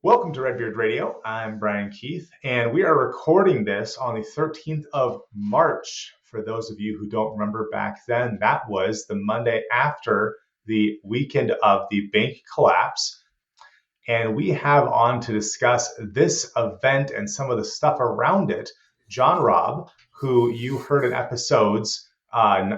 Welcome to Redbeard Radio. I'm Brian Keith, and we are recording this on the 13th of March. For those of you who don't remember back then, that was the Monday after the weekend of the bank collapse. And we have on to discuss this event and some of the stuff around it, John Robb, who you heard in episodes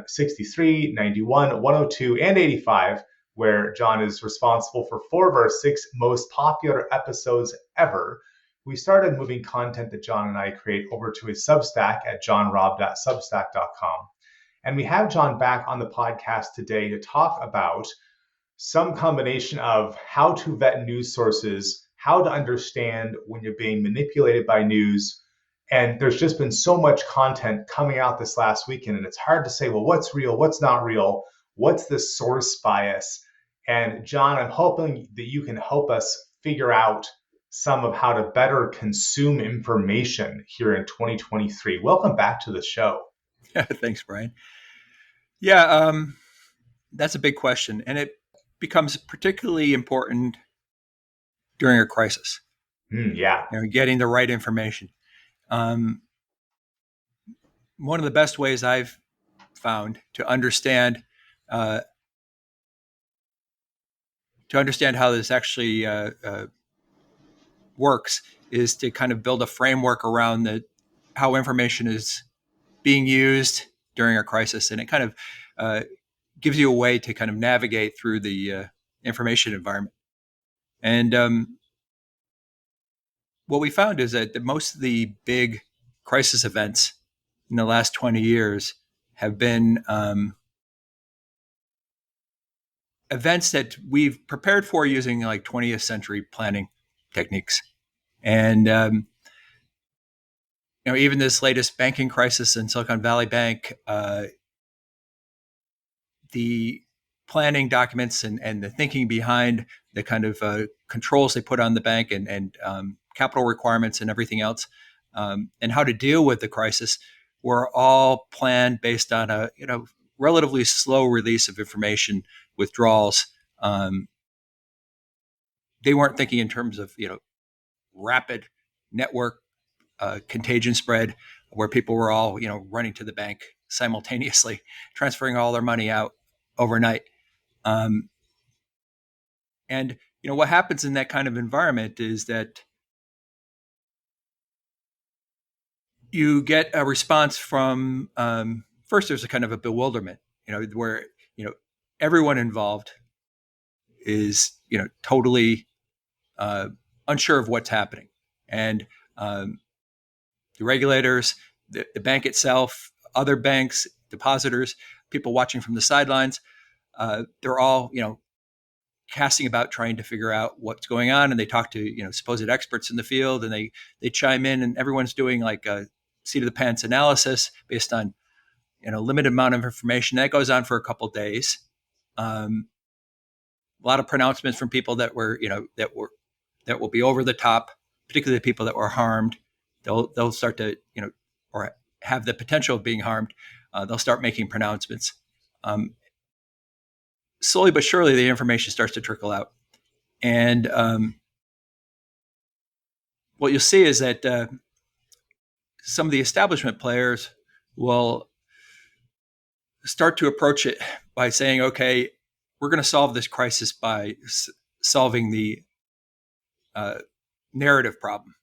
63, 91, 102, and 85, where John is responsible for 4 of our 6 most popular episodes ever. We started moving content that John and I create over to his Substack at johnrobb.substack.com. And we have John back on the podcast today to talk about some combination of how to vet news sources, how to understand when you're being manipulated by news. And there's just been so much content coming out this last weekend, and it's hard to say, well, what's real, what's not real, what's the source bias? And John, I'm hoping that you can help us figure out some of how to better consume information here in 2023. Welcome back to the show. Thanks, Brian. Yeah, that's a big question, and it becomes particularly important during a crisis. Yeah. Getting the right information. One of the best ways I've found to understand how this actually works is to kind of build a framework around how information is being used during a crisis, and it kind of gives you a way to kind of navigate through the information environment. And what we found is that most of the big crisis events in the last 20 years have been events that we've prepared for using like 20th century planning techniques. And even this latest banking crisis in Silicon Valley Bank, the planning documents and the thinking behind the kind of controls they put on the bank and capital requirements and everything else, and how to deal with the crisis were all planned based on a relatively slow release of information withdrawals. They weren't thinking in terms of rapid network contagion spread where people were all running to the bank simultaneously, transferring all their money out overnight. And what happens in that kind of environment is that you get a response from first there's a kind of a bewilderment, where everyone involved is totally unsure of what's happening, and the regulators, the bank itself, other banks, depositors, people watching from the sidelines, they're all casting about trying to figure out what's going on, and they talk to supposed experts in the field, and they chime in, and everyone's doing like a seat of the pants analysis based on limited amount of information. That goes on for a couple of days. A lot of pronouncements from people that will be over the top, particularly the people that were harmed. They'll start to or have the potential of being harmed. They'll start making pronouncements. Slowly but surely, the information starts to trickle out, and what you'll see is that some of the establishment players will start to approach it by saying, okay, we're going to solve this crisis by solving the narrative problem.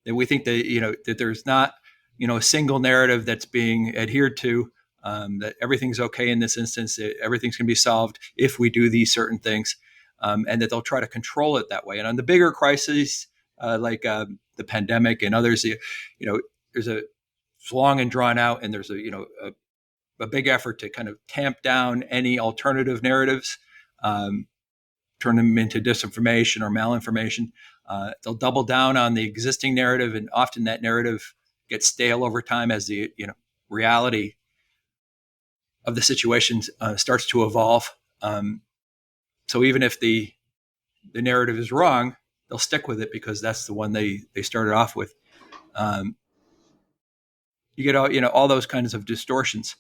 That we think that, that there's not, a single narrative that's being adhered to, that everything's okay in this instance, that everything's going to be solved if we do these certain things, and that they'll try to control it that way. And on the bigger crises, like the pandemic and others, there's it's long and drawn out, and there's a big effort to kind of tamp down any alternative narratives, turn them into disinformation or malinformation. They'll double down on the existing narrative, and often that narrative gets stale over time as the reality of the situation starts to evolve. So even if the narrative is wrong, they'll stick with it because that's the one they started off with. You get all those kinds of distortions.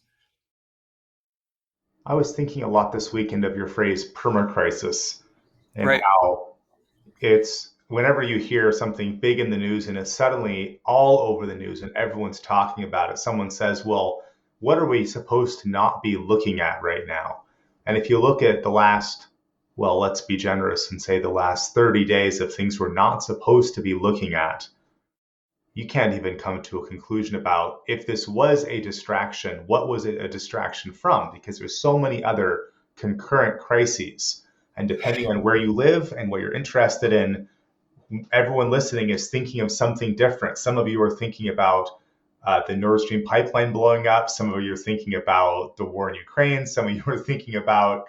I was thinking a lot this weekend of your phrase permacrisis and Right. how it's whenever you hear something big in the news and it's suddenly all over the news and everyone's talking about it, someone says, well, what are we supposed to not be looking at right now? And if you look at the last, well, let's be generous and say the last 30 days of things we're not supposed to be looking at, you can't even come to a conclusion about if this was a distraction, what was it a distraction from? Because there's so many other concurrent crises. And depending on where you live and what you're interested in, everyone listening is thinking of something different. Some of you are thinking about the Nord Stream pipeline blowing up. Some of you are thinking about the war in Ukraine. Some of you are thinking about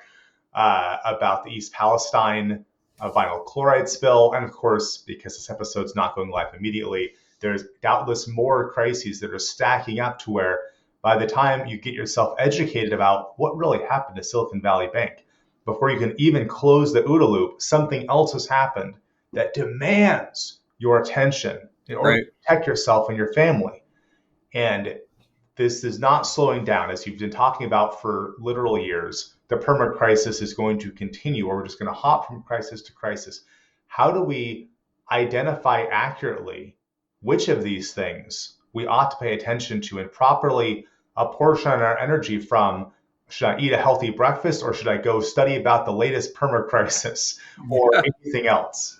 the East Palestine vinyl chloride spill. And of course, because this episode's not going live immediately, there's doubtless more crises that are stacking up to where by the time you get yourself educated about what really happened to Silicon Valley Bank, before you can even close the OODA loop, something else has happened that demands your attention in order Right. to protect yourself and your family. And this is not slowing down, as you've been talking about for literal years. The permacrisis is going to continue, or we're just going to hop from crisis to crisis. How do we identify accurately which of these things we ought to pay attention to and properly apportion our energy from? Should I eat a healthy breakfast, or should I go study about the latest permacrisis or anything else?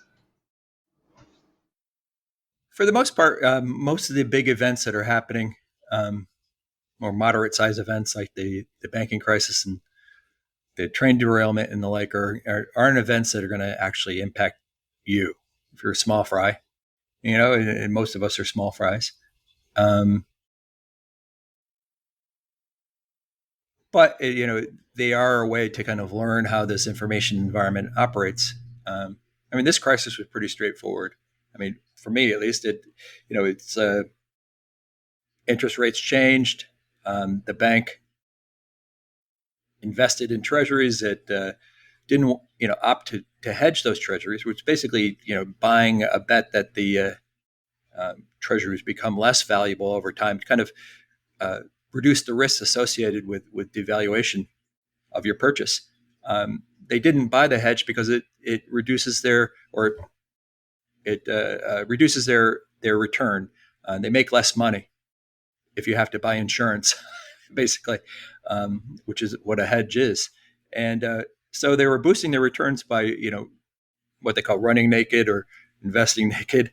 For the most part, most of the big events that are happening, more moderate size events like the banking crisis and the train derailment and the like, aren't events that are going to actually impact you if you're a small fry, and most of us are small fries. But they are a way to kind of learn how this information environment operates. This crisis was pretty straightforward. For me at least, it's interest rates changed. The bank invested in treasuries that didn't, opt to hedge those treasuries, which basically, buying a bet that the treasuries become less valuable over time, to kind of reduce the risks associated with devaluation of your purchase. They didn't buy the hedge because it reduces their return. They make less money if you have to buy insurance, basically, which is what a hedge is. And so they were boosting their returns by what they call running naked or investing naked,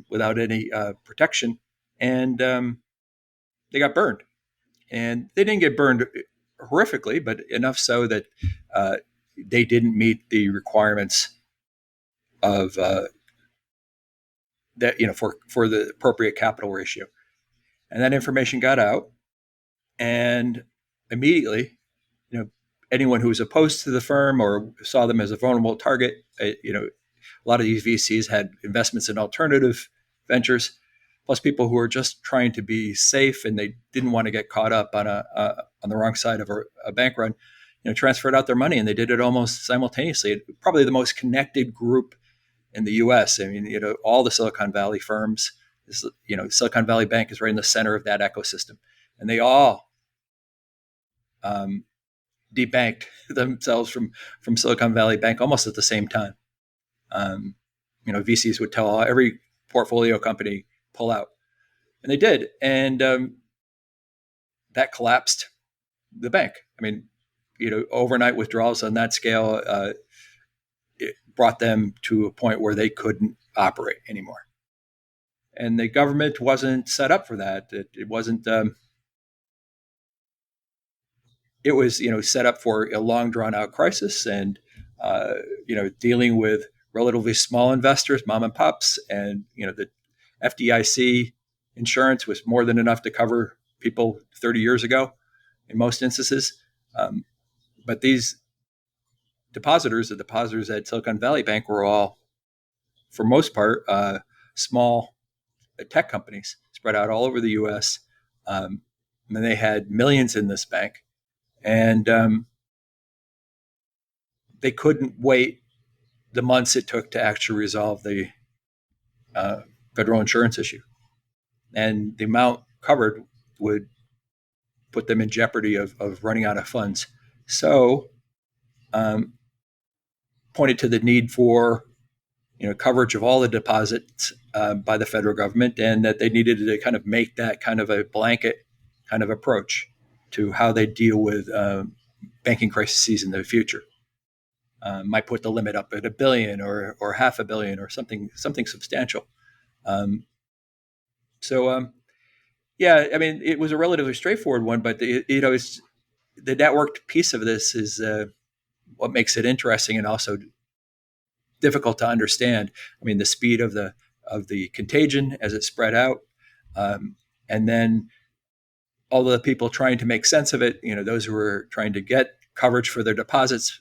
without any protection, and they got burned. And they didn't get burned horrifically, but enough so that they didn't meet the requirements of that for the appropriate capital ratio. And that information got out, and immediately, anyone who was opposed to the firm or saw them as a vulnerable target, a lot of these VCs had investments in alternative ventures, plus people who were just trying to be safe and they didn't want to get caught up on the wrong side of a bank run, transferred out their money, and they did it almost simultaneously. Probably the most connected group in the U.S. All the Silicon Valley firms, Silicon Valley Bank is right in the center of that ecosystem, and they all debanked themselves from Silicon Valley Bank almost at the same time. VCs would tell every portfolio company pull out, and they did, and that collapsed the bank. Overnight withdrawals on that scale, it brought them to a point where they couldn't operate anymore, and the government wasn't set up for that. It wasn't. It was set up for a long drawn out crisis, and dealing with relatively small investors, mom and pops, and the FDIC insurance was more than enough to cover people 30 years ago in most instances. But these the depositors at Silicon Valley Bank were all, for most part, small tech companies spread out all over the U.S. And they had millions in this bank, and they couldn't wait the months it took to actually resolve the federal insurance issue. And the amount covered would put them in jeopardy of running out of funds. So pointed to the need for coverage of all the deposits by the federal government, and that they needed to kind of make that kind of a blanket kind of approach to how they deal with banking crises in the future. Might put the limit up at $1 billion or half a billion or something substantial. Um, so yeah, I mean, it was a relatively straightforward one, but it's the networked piece of this is what makes it interesting and also difficult to understand. I mean, the speed of the contagion as it spread out, and then all the people trying to make sense of it. Those who were trying to get coverage for their deposits,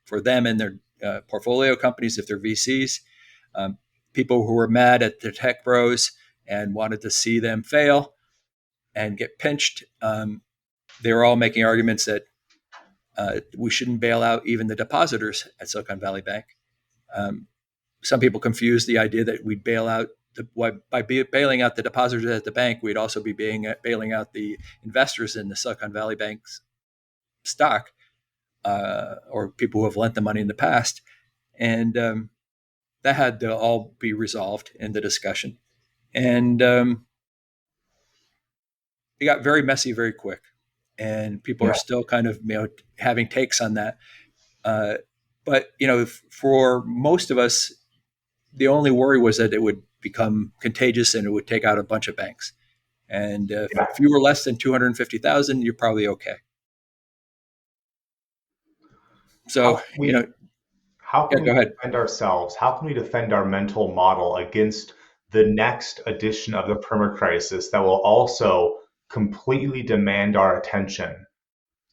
for them and their portfolio companies if they're VCs. People who were mad at the tech bros and wanted to see them fail and get pinched. They were all making arguments that we shouldn't bail out even the depositors at Silicon Valley Bank. Some people confuse the idea that we'd bail out by bailing out the depositors at the bank, we'd also be bailing out the investors in the Silicon Valley Bank's stock, or people who have lent the money in the past. And that had to all be resolved in the discussion. And it got very messy very quick. And people are still kind of having takes on that. But for most of us, the only worry was that it would become contagious and it would take out a bunch of banks. And if you were less than 250,000, you're probably okay. So how can go we ahead. defend ourselves? How can we defend our mental model against the next edition of the permacrisis that will also completely demand our attention,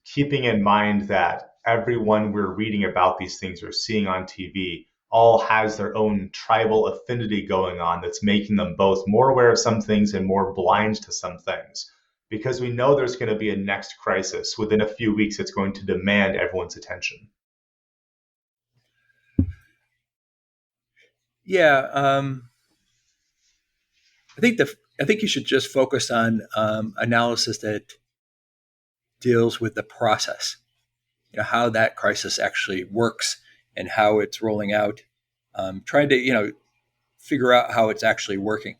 keeping in mind that everyone we're reading about these things or seeing on TV all has their own tribal affinity going on that's making them both more aware of some things and more blind to some things? Because we know there's going to be a next crisis within a few weeks. It's going to demand everyone's attention. Yeah, I think you should just focus on analysis that deals with the process, how that crisis actually works and how it's rolling out. Trying to figure out how it's actually working.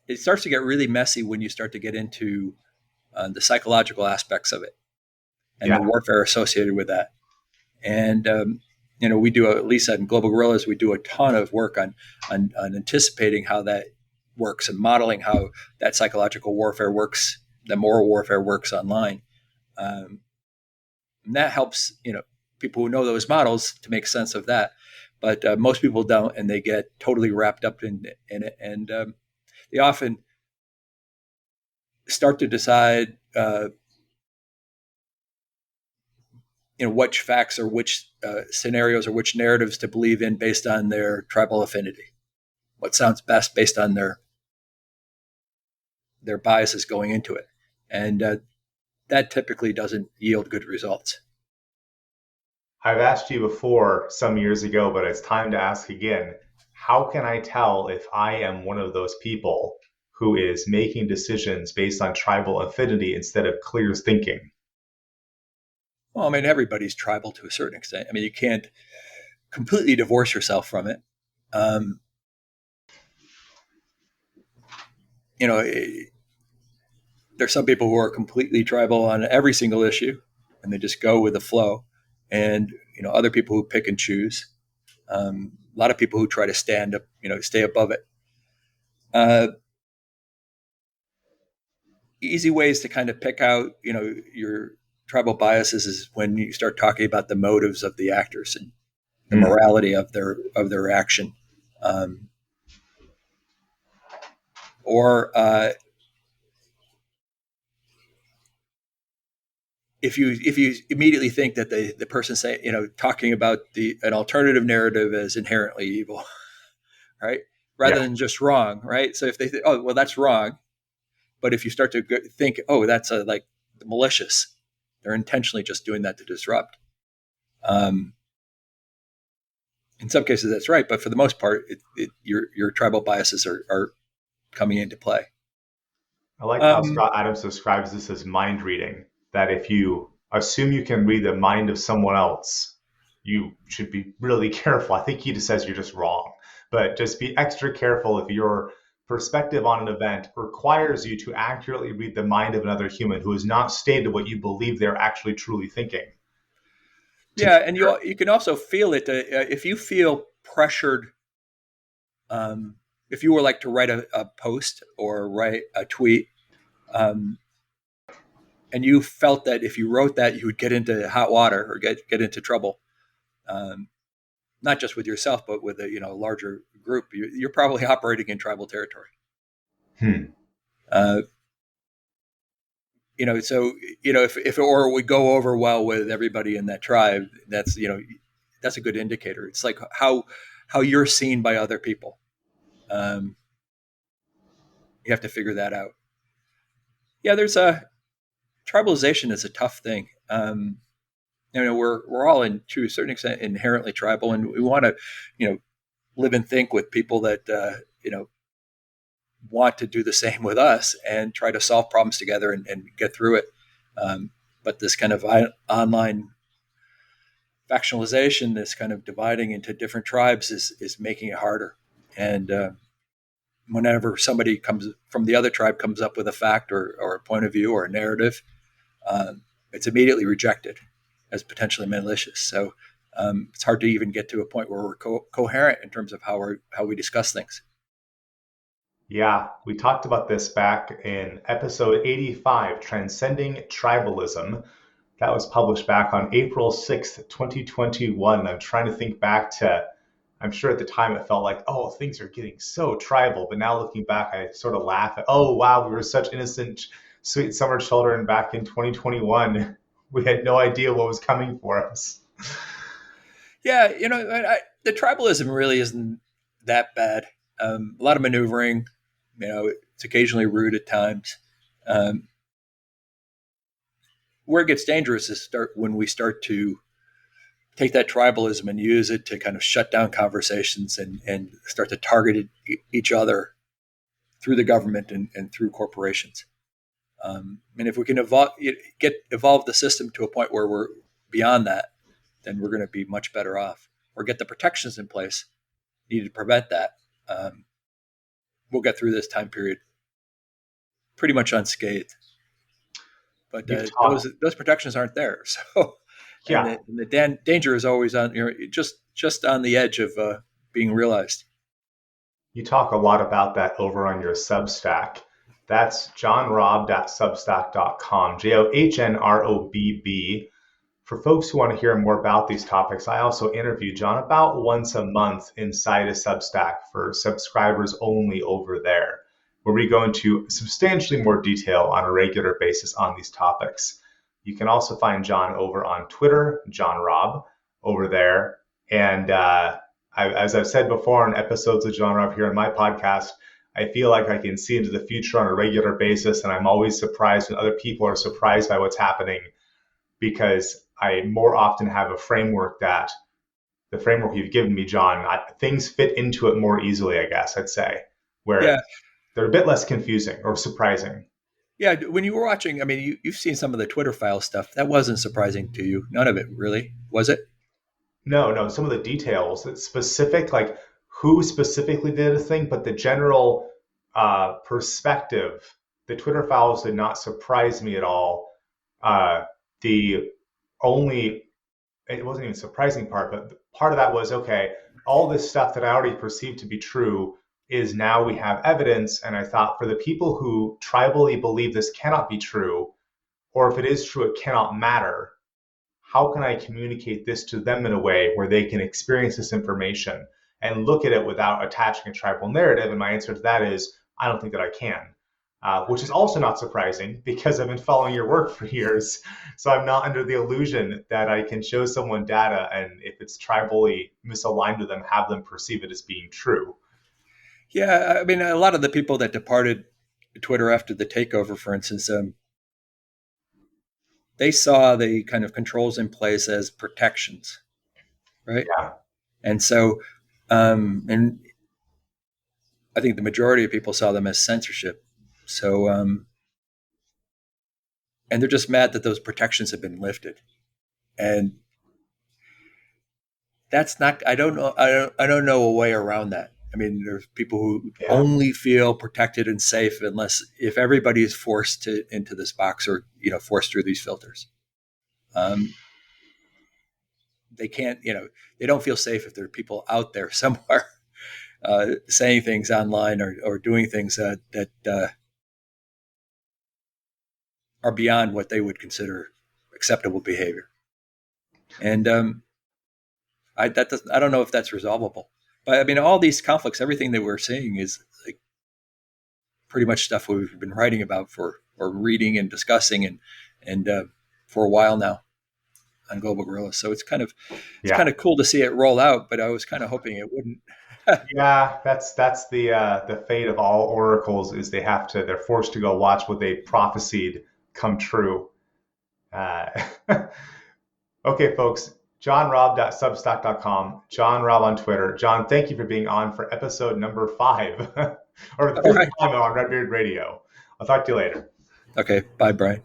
It starts to get really messy when you start to get into the psychological aspects of it and the warfare associated with that. And we do, at least at Global Guerrillas, we do a ton of work on anticipating how that works and modeling how that psychological warfare works, the moral warfare works online. And that helps, people who know those models to make sense of that. But most people don't, and they get totally wrapped up in it. And they often start to decide which facts or which scenarios or which narratives to believe in based on their tribal affinity. What sounds best based on their biases going into it. And that typically doesn't yield good results. I've asked you before some years ago, but it's time to ask again. How can I tell if I am one of those people who is making decisions based on tribal affinity instead of clear thinking? Well, I mean, everybody's tribal to a certain extent. I mean, you can't completely divorce yourself from it. There's some people who are completely tribal on every single issue, and they just go with the flow. And other people who pick and choose. A lot of people who try to stand up, stay above it. Easy ways to kind of pick out, your tribal biases is when you start talking about the motives of the actors and the morality of their action, or if you immediately think that the person talking about an alternative narrative as inherently evil, right, rather than just wrong, right? So if they think, oh well, that's wrong, but if you start to think, oh, that's like malicious, they're intentionally just doing that to disrupt. In some cases, that's right, but for the most part, your tribal biases are coming into play. I like how Scott Adams describes this as mind reading, that if you assume you can read the mind of someone else, you should be really careful. I think he just says you're just wrong, but just be extra careful if your perspective on an event requires you to accurately read the mind of another human who has not stated what you believe they're actually truly thinking. To Yeah, and you can also feel it if you feel pressured. Um, if you were like to write a post or write a tweet, um, and you felt that if you wrote that you would get into hot water or get into trouble, um, not just with yourself but with a larger group, you're probably operating in tribal territory. Hmm. Uh, so if it or would go over well with everybody in that tribe, that's a good indicator. It's like how you're seen by other people. Um, you have to figure that out. Yeah, there's a tribalization is a tough thing. We're all to a certain extent inherently tribal, and we want to live and think with people that want to do the same with us and try to solve problems together and get through it. Um, but this kind of online factionalization, this kind of dividing into different tribes, is making it harder. And whenever somebody comes from the other tribe comes up with a fact or a point of view or a narrative, it's immediately rejected as potentially malicious. So it's hard to even get to a point where we're coherent in terms of how we discuss things. Yeah, we talked about this back in episode 85, Transcending Tribalism. That was published back on April 6th, 2021. I'm trying to think back to, I'm sure at the time it felt like, oh, things are getting so tribal. But now looking back, I sort of laugh at, oh, wow, we were such innocent, sweet summer children back in 2021. We had no idea what was coming for us. Yeah, the tribalism really isn't that bad. A lot of maneuvering, it's occasionally rude at times. Um, where it gets dangerous is when we start to take that tribalism and use it to kind of shut down conversations and start to target each other through the government and through corporations. And if we can evolve the system to a point where we're beyond that, then we're going to be much better off. Or get the protections in place needed to prevent that. Um, we'll get through this time period pretty much unscathed. But You've talked, those protections aren't there. So, and yeah, the danger is always on, just on the edge of being realized. you talk a lot about that over on your Substack. That's johnrobb.substack.com, JOHNROBB. For folks who want to hear more about these topics, I also interview John about once a month inside a Substack for subscribers only over there, where we go into substantially more detail on a regular basis on these topics. You can also find John over on Twitter, John Robb, over there. And as I've said before in episodes of John Robb here on my podcast, I feel like I can see into the future on a regular basis, and I'm always surprised when other people are surprised by what's happening because I more often have a framework that the framework you've given me, John, things fit into it more easily, I guess I'd say, where Yeah, they're a bit less confusing or surprising. yeah. When you were watching, I mean, you've seen some of the Twitter file stuff. That wasn't surprising to you. None of it really, was it? No, some of the details, it's specific, like who specifically did a thing, but the general perspective, the Twitter files did not surprise me at all. The only it wasn't even a surprising part, but part of that was okay, all this stuff that I already perceived to be true is now we have evidence. And I thought for the people who tribally believe this cannot be true, or if it is true, it cannot matter, how can I communicate this to them in a way where they can experience this information and look at it without attaching a tribal narrative? And my answer to that is I don't think that I can. Which is also not surprising because I've been following your work for years. So I'm not under the illusion that I can show someone data and if it's tribally misaligned with them, have them perceive it as being true. Yeah, I mean, a lot of the people that departed Twitter after the takeover, for instance, they saw the kind of controls in place as protections, right? Yeah. And so, and I think the majority of people saw them as censorship. So, and they're just mad that those protections have been lifted. And that's not. I don't know. I don't know a way around that. I mean, there's people who Yeah. only feel protected and safe unless if everybody is forced to into this box or forced through these filters. Um, they can't. They don't feel safe if there are people out there somewhere saying things online or doing things that are beyond what they would consider acceptable behavior. And I don't know if that's resolvable. But I mean, all these conflicts, everything that we're seeing is like pretty much stuff we've been writing about for or reading and discussing and for a while now on global gorillas. So it's Yeah. kind of cool to see it roll out, but I was kind of hoping it wouldn't. Yeah, that's the fate of all oracles is they're forced to go watch what they prophesied come true. Uh, okay, folks. JohnRobb.substack.com, John Robb on Twitter. John, thank you for being on for episode number 5, or the All fifth right. time on Redbeard Radio. I'll talk to you later. Okay. Bye, Brian.